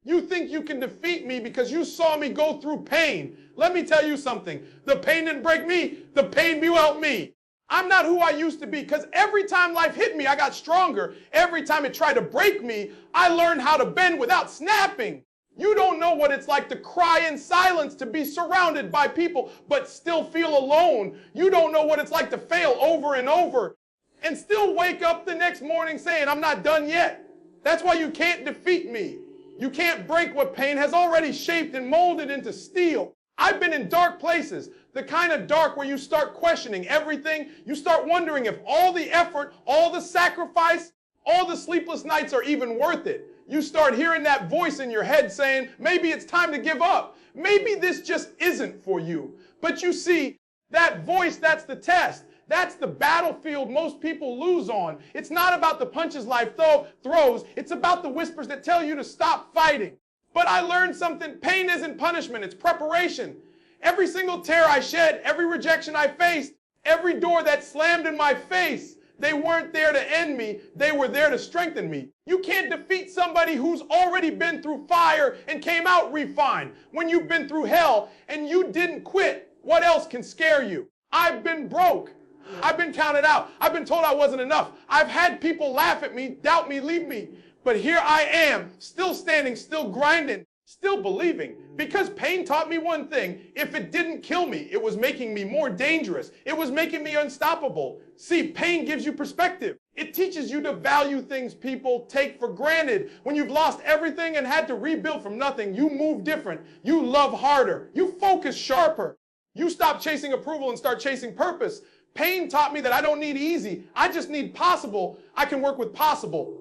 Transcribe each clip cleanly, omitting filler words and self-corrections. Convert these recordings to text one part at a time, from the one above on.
You think you can defeat me because you saw me go through pain. Let me tell you something. The pain didn't break me. The pain built me. I'm not who I used to be because every time life hit me, I got stronger. Every time it tried to break me, I learned how to bend without snapping. You don't know what it's like to cry in silence, to be surrounded by people, but still feel alone. You don't know what it's like to fail over and over and still wake up the next morning saying, I'm not done yet. That's why you can't defeat me. You can't break what pain has already shaped and molded into steel. I've been in dark places, the kind of dark where you start questioning everything. You start wondering if all the effort, all the sacrifice, all the sleepless nights are even worth it. You start hearing that voice in your head saying, maybe it's time to give up. Maybe this just isn't for you. But you see, that voice, that's the test. That's the battlefield most people lose on. It's not about the punches life throws. It's about the whispers that tell you to stop fighting. But I learned something. Pain isn't punishment. It's preparation. Every single tear I shed, every rejection I faced, every door that slammed in my face, they weren't there to end me. They were there to strengthen me. You can't defeat somebody who's already been through fire and came out refined. When you've been through hell and you didn't quit, what else can scare you? I've been broke. I've been counted out. I've been told I wasn't enough. I've had people laugh at me, doubt me, leave me. But here I am, still standing, still grinding, still believing. Because pain taught me one thing. If it didn't kill me, it was making me more dangerous. It was making me unstoppable. See, pain gives you perspective. It teaches you to value things people take for granted. When you've lost everything and had to rebuild from nothing, you move different. You love harder. You focus sharper. You stop chasing approval and start chasing purpose. Pain taught me that I don't need easy. I just need possible. I can work with possible.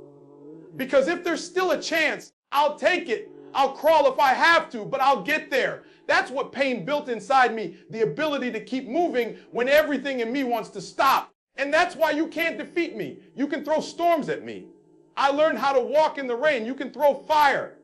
Because if there's still a chance, I'll take it. I'll crawl if I have to, but I'll get there. That's what pain built inside me, the ability to keep moving when everything in me wants to stop. And that's why you can't defeat me. You can throw storms at me. I learned how to walk in the rain. You can throw fire.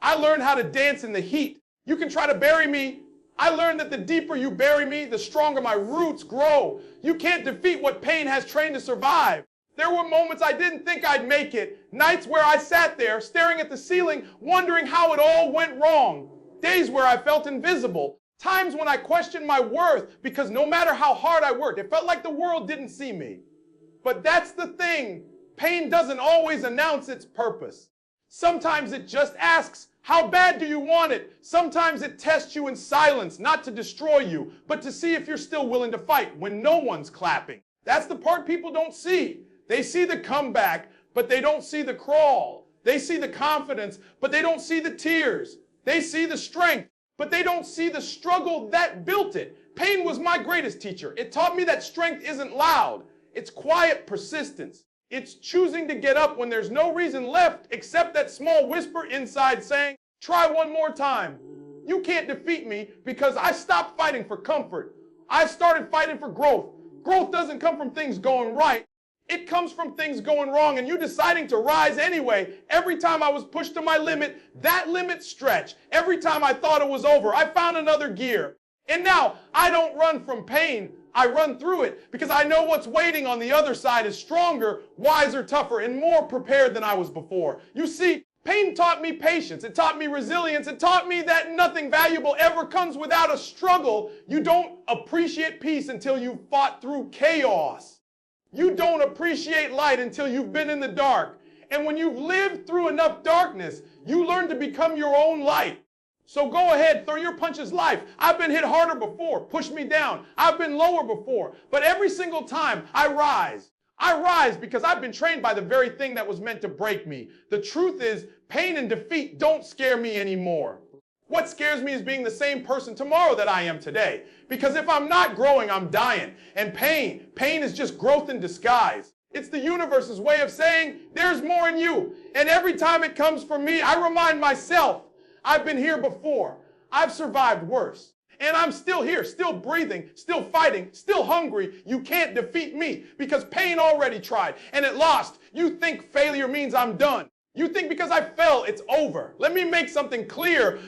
I learned how to dance in the heat. You can try to bury me. I learned that the deeper you bury me, the stronger my roots grow. You can't defeat what pain has trained to survive. There were moments I didn't think I'd make it. Nights where I sat there, staring at the ceiling, wondering how it all went wrong. Days where I felt invisible. Times when I questioned my worth because no matter how hard I worked, it felt like the world didn't see me. But that's the thing. Pain doesn't always announce its purpose. Sometimes it just asks, how bad do you want it? Sometimes it tests you in silence, not to destroy you, but to see if you're still willing to fight when no one's clapping. That's the part people don't see. They see the comeback, but they don't see the crawl. They see the confidence, but they don't see the tears. They see the strength, but they don't see the struggle that built it. Pain was my greatest teacher. It taught me that strength isn't loud. It's quiet persistence. It's choosing to get up when there's no reason left except that small whisper inside saying, try one more time. You can't defeat me because I stopped fighting for comfort. I started fighting for growth. Growth doesn't come from things going right. It comes from things going wrong and you deciding to rise anyway. Every time I was pushed to my limit, that limit stretched. Every time I thought it was over, I found another gear. And now I don't run from pain. I run through it because I know what's waiting on the other side is stronger, wiser, tougher, and more prepared than I was before. You see, pain taught me patience. It taught me resilience. It taught me that nothing valuable ever comes without a struggle. You don't appreciate peace until you've fought through chaos. You don't appreciate light until you've been in the dark. And when you've lived through enough darkness, you learn to become your own light. So go ahead, throw your punches life. I've been hit harder before, push me down. I've been lower before, but every single time I rise. I rise because I've been trained by the very thing that was meant to break me. The truth is, pain and defeat don't scare me anymore. What scares me is being the same person tomorrow that I am today. Because if I'm not growing, I'm dying. And pain is just growth in disguise. It's the universe's way of saying, there's more in you. And every time it comes for me, I remind myself, I've been here before. I've survived worse. And I'm still here, still breathing, still fighting, still hungry. You can't defeat me because pain already tried and it lost. You think failure means I'm done. You think because I fell, it's over. Let me make something clear.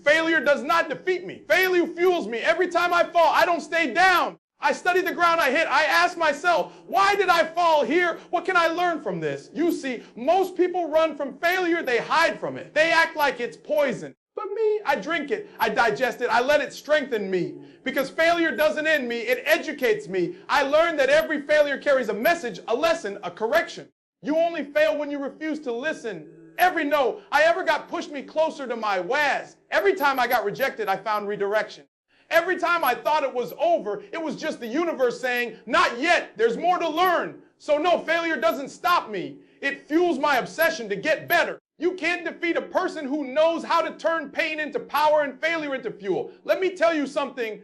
Failure does not defeat me. Failure fuels me. Every time I fall, I don't stay down. I study the ground I hit. I ask myself, why did I fall here? What can I learn from this? You see, most people run from failure. They hide from it. They act like it's poison. But me, I drink it. I digest it. I let it strengthen me. Because failure doesn't end me. It educates me. I learned that every failure carries a message, a lesson, a correction. You only fail when you refuse to listen. Every no I ever got pushed me closer to my whys. Every time I got rejected, I found redirection. Every time I thought it was over, it was just the universe saying, not yet, there's more to learn. So no, failure doesn't stop me. It fuels my obsession to get better. You can't defeat a person who knows how to turn pain into power and failure into fuel. Let me tell you something.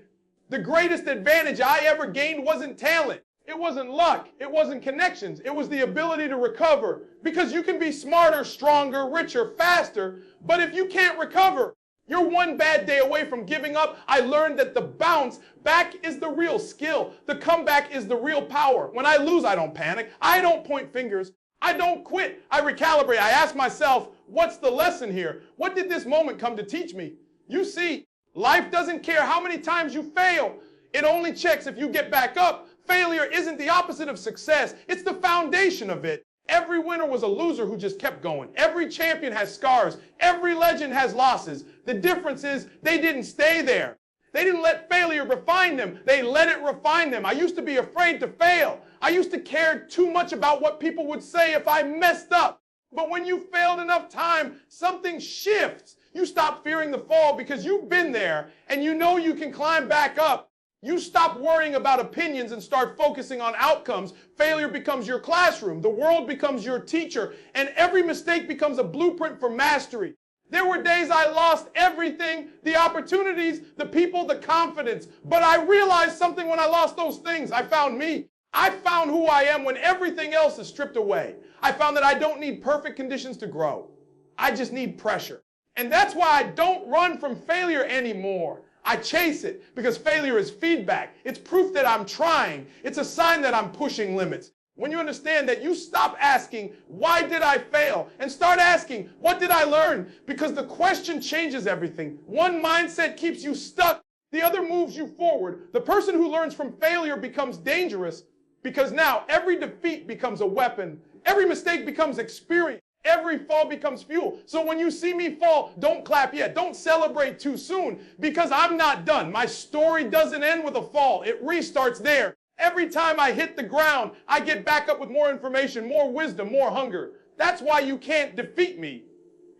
The greatest advantage I ever gained wasn't talent. It wasn't luck. It wasn't connections. It was the ability to recover. Because you can be smarter, stronger, richer, faster, but if you can't recover, you're one bad day away from giving up. I learned that the bounce back is the real skill. The comeback is the real power. When I lose, I don't panic. I don't point fingers. I don't quit. I recalibrate. I ask myself, what's the lesson here? What did this moment come to teach me? You see, life doesn't care how many times you fail. It only checks if you get back up. Failure isn't the opposite of success. It's the foundation of it. Every winner was a loser who just kept going. Every champion has scars. Every legend has losses. The difference is they didn't stay there. They didn't let failure refine them. They let it refine them. I used to be afraid to fail. I used to care too much about what people would say if I messed up. But when you failed enough time, something shifts. You stop fearing the fall because you've been there and you know you can climb back up. You stop worrying about opinions and start focusing on outcomes. Failure becomes your classroom. The world becomes your teacher. And every mistake becomes a blueprint for mastery. There were days I lost everything, the opportunities, the people, the confidence. But I realized something when I lost those things. I found me. I found who I am when everything else is stripped away. I found that I don't need perfect conditions to grow. I just need pressure. And that's why I don't run from failure anymore. I chase it because failure is feedback. It's proof that I'm trying. It's a sign that I'm pushing limits. When you understand that, you stop asking, why did I fail? And start asking, what did I learn? Because the question changes everything. One mindset keeps you stuck. The other moves you forward. The person who learns from failure becomes dangerous because now every defeat becomes a weapon. Every mistake becomes experience. Every fall becomes fuel. So when you see me fall, don't clap yet. Don't celebrate too soon because I'm not done. My story doesn't end with a fall. It restarts there. Every time I hit the ground, I get back up with more information, more wisdom, more hunger. That's why you can't defeat me,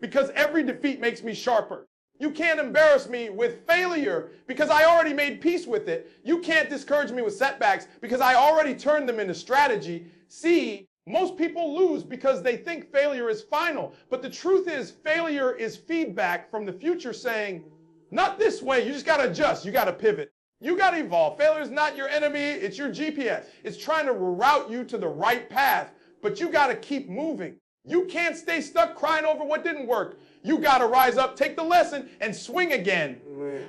because every defeat makes me sharper. You can't embarrass me with failure because I already made peace with it. You can't discourage me with setbacks because I already turned them into strategy. See, most people lose because they think failure is final. But the truth is, failure is feedback from the future saying, not this way, you just got to adjust, you got to pivot. You got to evolve. Failure is not your enemy, it's your GPS. It's trying to reroute you to the right path, but you got to keep moving. You can't stay stuck crying over what didn't work. You got to rise up, take the lesson, and swing again.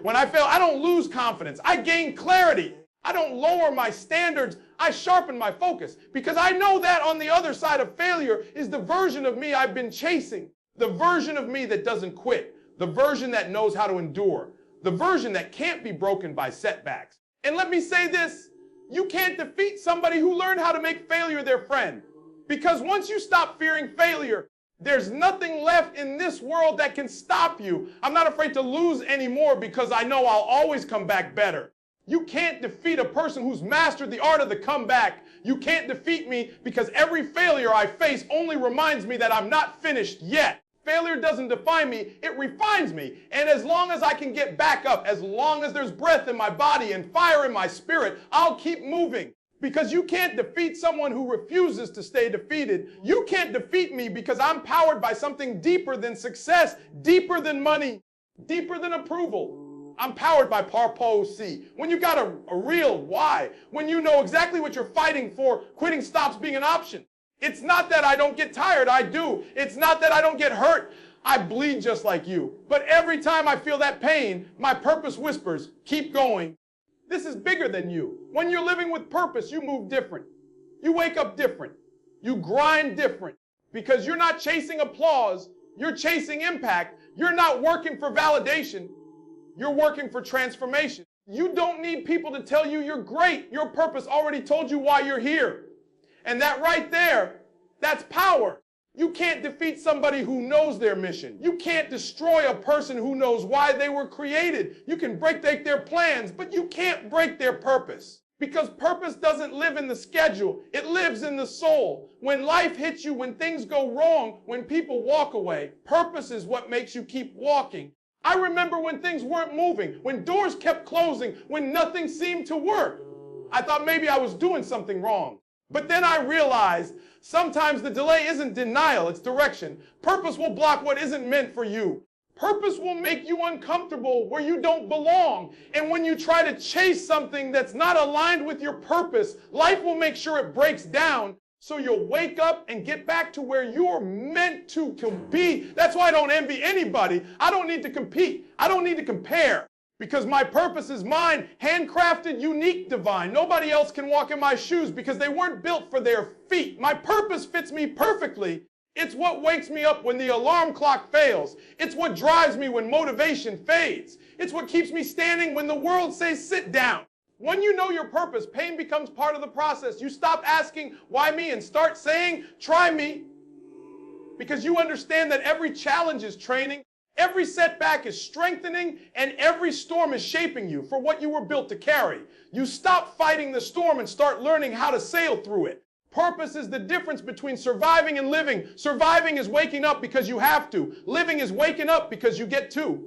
When I fail, I don't lose confidence. I gain clarity. I don't lower my standards. I sharpen my focus because I know that on the other side of failure is the version of me I've been chasing. The version of me that doesn't quit. The version that knows how to endure. The version that can't be broken by setbacks. And let me say this, you can't defeat somebody who learned how to make failure their friend. Because once you stop fearing failure, there's nothing left in this world that can stop you. I'm not afraid to lose anymore because I know I'll always come back better. You can't defeat a person who's mastered the art of the comeback. You can't defeat me because every failure I face only reminds me that I'm not finished yet. Failure doesn't define me, it refines me. And as long as I can get back up, as long as there's breath in my body and fire in my spirit, I'll keep moving. Because you can't defeat someone who refuses to stay defeated. You can't defeat me because I'm powered by something deeper than success, deeper than money, deeper than approval. I'm powered by purpose. When you got a real why, when you know exactly what you're fighting for, quitting stops being an option. It's not that I don't get tired, I do. It's not that I don't get hurt, I bleed just like you. But every time I feel that pain, my purpose whispers, keep going. This is bigger than you. When you're living with purpose, you move different. You wake up different. You grind different. Because you're not chasing applause, you're chasing impact. You're not working for validation. You're working for transformation. You don't need people to tell you you're great. Your purpose already told you why you're here. And that right there, that's power. You can't defeat somebody who knows their mission. You can't destroy a person who knows why they were created. You can break their plans, but you can't break their purpose. Because purpose doesn't live in the schedule. It lives in the soul. When life hits you, when things go wrong, when people walk away, purpose is what makes you keep walking. I remember when things weren't moving, when doors kept closing, when nothing seemed to work. I thought maybe I was doing something wrong. But then I realized sometimes the delay isn't denial, it's direction. Purpose will block what isn't meant for you. Purpose will make you uncomfortable where you don't belong. And when you try to chase something that's not aligned with your purpose, life will make sure it breaks down so you'll wake up and get back to where you're meant to be. That's why I don't envy anybody. I don't need to compete. I don't need to compare. Because my purpose is mine, handcrafted, unique, divine. Nobody else can walk in my shoes because they weren't built for their feet. My purpose fits me perfectly. It's what wakes me up when the alarm clock fails. It's what drives me when motivation fades. It's what keeps me standing when the world says sit down. When you know your purpose, pain becomes part of the process. You stop asking, why me, and start saying, try me. Because you understand that every challenge is training. Every setback is strengthening, and every storm is shaping you for what you were built to carry. You stop fighting the storm and start learning how to sail through it. Purpose is the difference between surviving and living. Surviving is waking up because you have to. Living is waking up because you get to.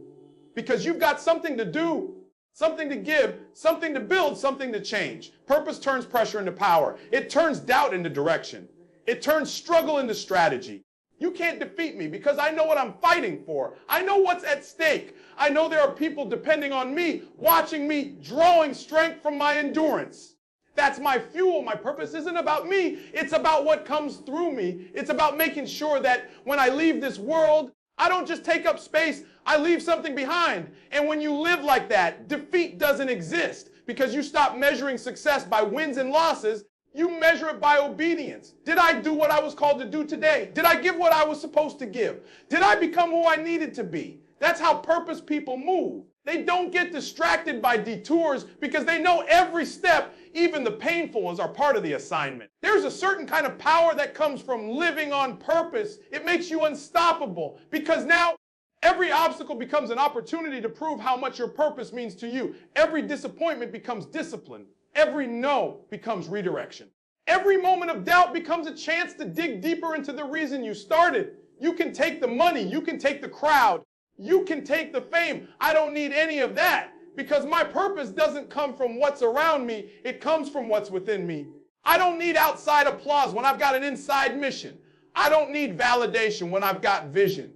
Because you've got something to do, something to give, something to build, something to change. Purpose turns pressure into power. It turns doubt into direction. It turns struggle into strategy. You can't defeat me because I know what I'm fighting for. I know what's at stake. I know there are people depending on me, watching me, drawing strength from my endurance. That's my fuel. My purpose isn't about me. It's about what comes through me. It's about making sure that when I leave this world, I don't just take up space, I leave something behind. And when you live like that, defeat doesn't exist because you stop measuring success by wins and losses. You measure it by obedience. Did I do what I was called to do today? Did I give what I was supposed to give? Did I become who I needed to be? That's how purpose people move. They don't get distracted by detours because they know every step, even the painful ones, are part of the assignment. There's a certain kind of power that comes from living on purpose. It makes you unstoppable because now every obstacle becomes an opportunity to prove how much your purpose means to you. Every disappointment becomes discipline. Every no becomes redirection. Every moment of doubt becomes a chance to dig deeper into the reason you started. You can take the money, you can take the crowd, you can take the fame. I don't need any of that because my purpose doesn't come from what's around me, it comes from what's within me. I don't need outside applause when I've got an inside mission. I don't need validation when I've got vision.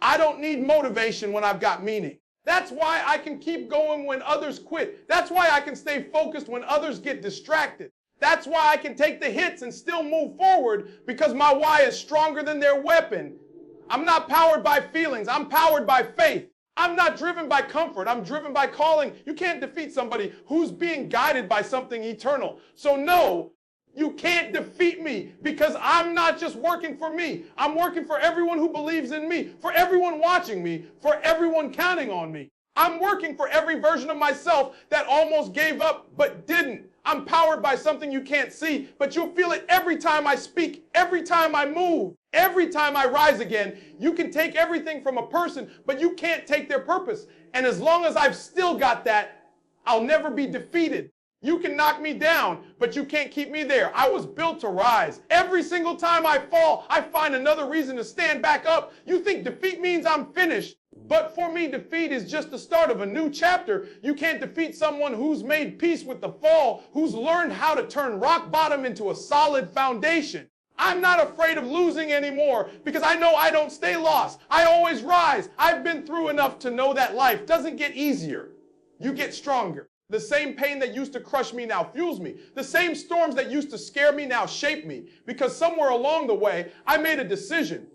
I don't need motivation when I've got meaning. That's why I can keep going when others quit. That's why I can stay focused when others get distracted. That's why I can take the hits and still move forward because my why is stronger than their weapon. I'm not powered by feelings. I'm powered by faith. I'm not driven by comfort. I'm driven by calling. You can't defeat somebody who's being guided by something eternal. So no, you can't defeat me because I'm not just working for me. I'm working for everyone who believes in me, for everyone watching me, for everyone counting on me. I'm working for every version of myself that almost gave up but didn't. I'm powered by something you can't see, but you'll feel it every time I speak, every time I move, every time I rise again. You can take everything from a person, but you can't take their purpose. And as long as I've still got that, I'll never be defeated. You can knock me down, but you can't keep me there. I was built to rise. Every single time I fall, I find another reason to stand back up. You think defeat means I'm finished. But for me, defeat is just the start of a new chapter. You can't defeat someone who's made peace with the fall, who's learned how to turn rock bottom into a solid foundation. I'm not afraid of losing anymore because I know I don't stay lost. I always rise. I've been through enough to know that life doesn't get easier. You get stronger. The same pain that used to crush me now fuels me. The same storms that used to scare me now shape me. Because somewhere along the way, I made a decision.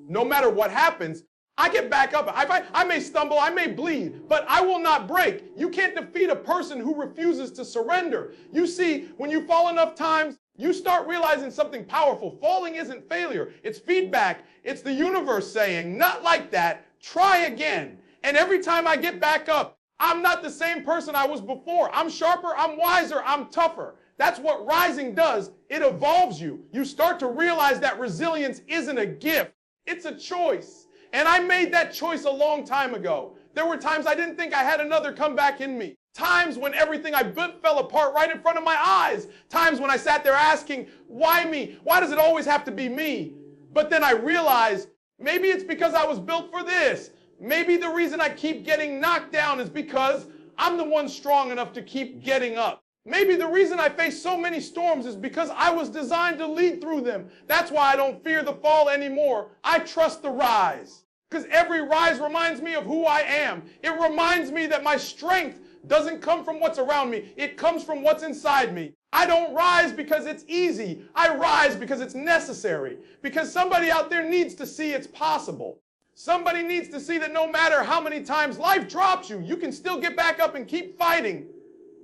No matter what happens, I get back up. I may stumble, I may bleed, but I will not break. You can't defeat a person who refuses to surrender. You see, when you fall enough times, you start realizing something powerful. Falling isn't failure. It's feedback. It's the universe saying, not like that. Try again. And every time I get back up, I'm not the same person I was before. I'm sharper, I'm wiser, I'm tougher. That's what rising does. It evolves you. You start to realize that resilience isn't a gift. It's a choice. And I made that choice a long time ago. There were times I didn't think I had another comeback in me. Times when everything I built fell apart right in front of my eyes. Times when I sat there asking, why me? Why does it always have to be me? But then I realized, maybe it's because I was built for this. Maybe the reason I keep getting knocked down is because I'm the one strong enough to keep getting up. Maybe the reason I face so many storms is because I was designed to lead through them. That's why I don't fear the fall anymore. I trust the rise. Because every rise reminds me of who I am. It reminds me that my strength doesn't come from what's around me. It comes from what's inside me. I don't rise because it's easy. I rise because it's necessary. Because somebody out there needs to see it's possible. Somebody needs to see that no matter how many times life drops you, you can still get back up and keep fighting.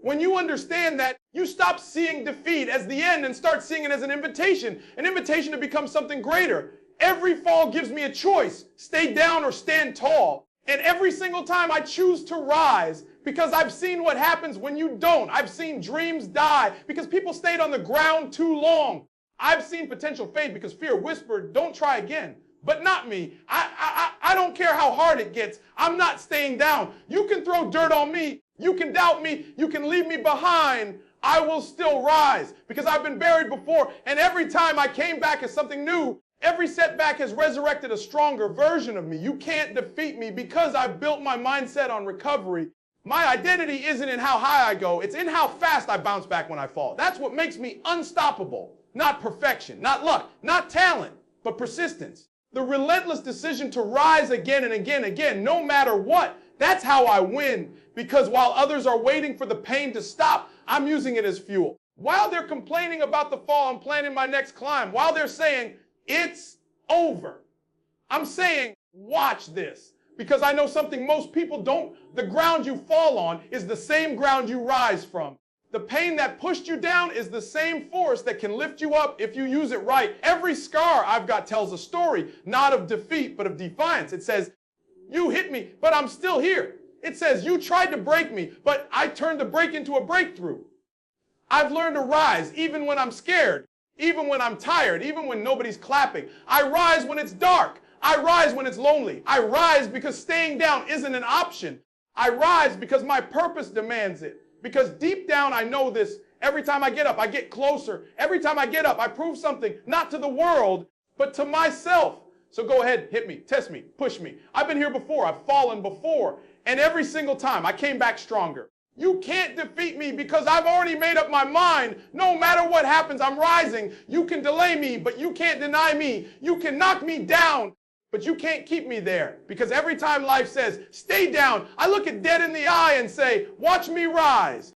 When you understand that, you stop seeing defeat as the end and start seeing it as an invitation to become something greater. Every fall gives me a choice, stay down or stand tall. And every single time I choose to rise, because I've seen what happens when you don't. I've seen dreams die because people stayed on the ground too long. I've seen potential fade because fear whispered, don't try again. But not me. I don't care how hard it gets. I'm not staying down. You can throw dirt on me. You can doubt me. You can leave me behind. I will still rise because I've been buried before. And every time I came back as something new, every setback has resurrected a stronger version of me. You can't defeat me because I've built my mindset on recovery. My identity isn't in how high I go. It's in how fast I bounce back when I fall. That's what makes me unstoppable. Not perfection, not luck, not talent, but persistence. The relentless decision to rise again and again and again, no matter what. That's how I win. Because while others are waiting for the pain to stop, I'm using it as fuel. While they're complaining about the fall, I'm planning my next climb. While they're saying, it's over, I'm saying, watch this. Because I know something most people don't. The ground you fall on is the same ground you rise from. The pain that pushed you down is the same force that can lift you up if you use it right. Every scar I've got tells a story, not of defeat, but of defiance. It says, you hit me, but I'm still here. It says, you tried to break me, but I turned the break into a breakthrough. I've learned to rise even when I'm scared, even when I'm tired, even when nobody's clapping. I rise when it's dark. I rise when it's lonely. I rise because staying down isn't an option. I rise because my purpose demands it. Because deep down, I know this. Every time I get up, I get closer. Every time I get up, I prove something, not to the world, but to myself. So go ahead, hit me, test me, push me. I've been here before. I've fallen before. And every single time, I came back stronger. You can't defeat me because I've already made up my mind. No matter what happens, I'm rising. You can delay me, but you can't deny me. You can knock me down, but you can't keep me there. Because every time life says, stay down, I look it dead in the eye and say, watch me rise.